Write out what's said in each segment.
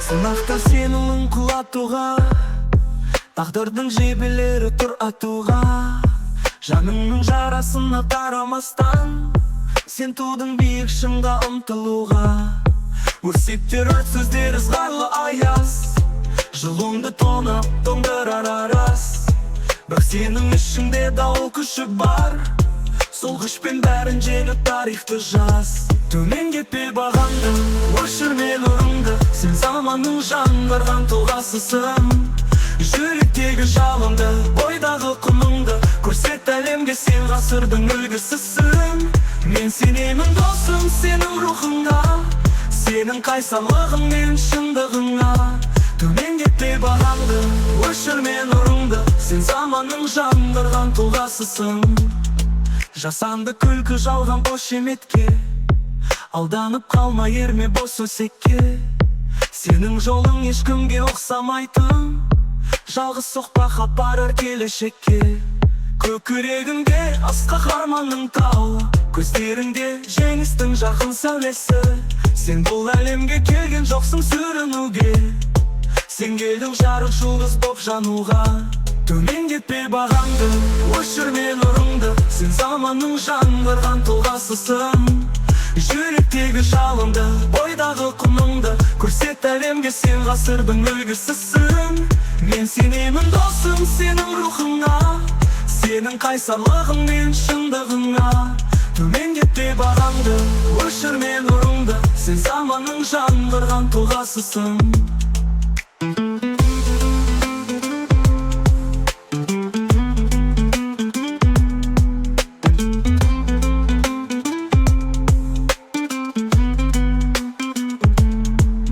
Сынақтар сенің құлатуға, тағдырдың жебелері тұр атуға. Жаныңның жарасына қарамастан, сен тудың биік шыңға ұмтылуға. Өсектер өрт сөздер ызғарлы аяз, жылуыңды тонап тоңдырар арас. Бірақ сенің ішіңде дауыл күші бар, сол күшпен бәрін жеңіп тарихты жаз. Төмен кетпе бағаңды, өшірме нұрыңды, сен заманның жаңғырған тұлғасысың. Жүректегі жалынды, бойдағы құныңды көрсет әлемге, сен ғасырдың үлгісісің. Мен сенемін досым сенің рухыңа, сенің қайсарлығың мен шындығыңа. Төмен кетпе бағаңды, өшірме нұрыңды, сен заманның жаңғырған тұлғасысың. Жасанды күлкі жалған қошеметке, алданып қалма ерме бос өсекке. Сенің жолың ешкімге ұқсамайтын, жалғыз соқпақ апарар келешекке. Көкірегіңде асқақ арманның тауы, көздеріңде жеңістің жарқын сәулесі. Сен бұл әлемге келген жоқсың сүрінуге, сен келдің жарық жұлдыз боп жануға. Төмен кетпе бағаңды, өшірме нұрыңды, сен заманның жаңғырған тұлғасысың. Жүректегі жалынды, бойдағы құныңды көрсет әлемге, сен ғасырдың үлгісісің. Мен сенемін досым сенің рухыңа, сенің қайсарлығың мен шындығыңа. Төмен кетпе бағаңды, өшірме нұрыңды, сен заманның жаңғырған тұлғасысың.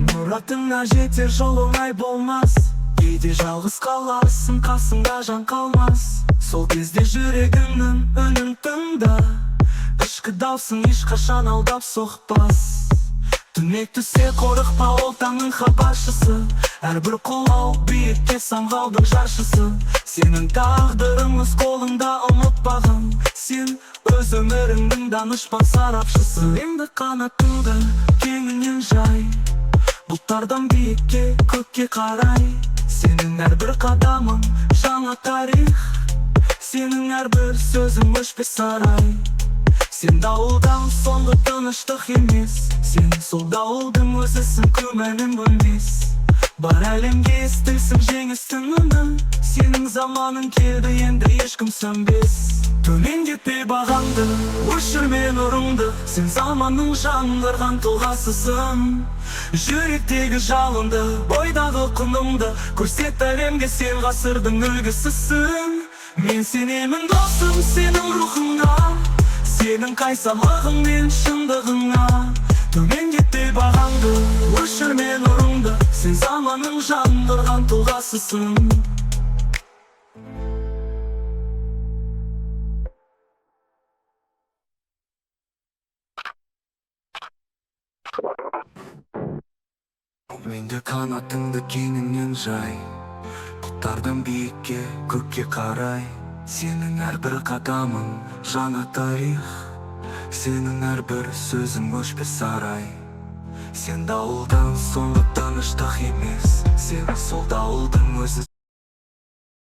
Мұратыңа жетер жол оңай болмас, кейде жалғыз қаларсың, қасыңда жан қалмас. Сол кезде жүрегіңнің үнін тыңда, ішкі даусың ешқашан алдап соқпас. Түнек түсе қорықпа, ол таңның хабаршысы, әрбір қолау биікке самғаудың жаршысы. Сенің тағдырың өз қолыңда, ұмытпағын, сен өз өміріңнің данышпан сарапшысы. Енді қанатыңды кеңінен жай, бұлттардан биікке, көкке қарай. Сенің әрбір қадамың жаңа тарих, сенің әрбір сөзің өшпес сарай. Сен дауылдан соңғы тыныштық емес, сен сол дауылдың өзісің, күмәнің өлмес. Бар әлемге естілсін жеңістің үні, сенің заманың келді, енді ешкім сөнбес. Төмен кетпе бағаңды, өшірме нұрыңды, сен заманның жаңғырған тұлғасысың. Жүректегі жалынды, бойдағы құныңды көрсет әлемге, сен ғасырдың үлгісісің. Мен сенемін досым сенің рухыңа, сенің қайсарлығың мен шындығыңа. Төмен кетпе бағаңды, өшірме нұрыңды, сен заманның жаңғырған тұлғасысың. Менде қанатыңды кеңінен жай, бұлттардан биікке, көкке қарай. Сенің әрбір қадамың жаңа тарих, сенің әрбір сөзің өшпес сарай. Сен дауылдан соңғы тыныштық емес, сен сол дауылдың өзі.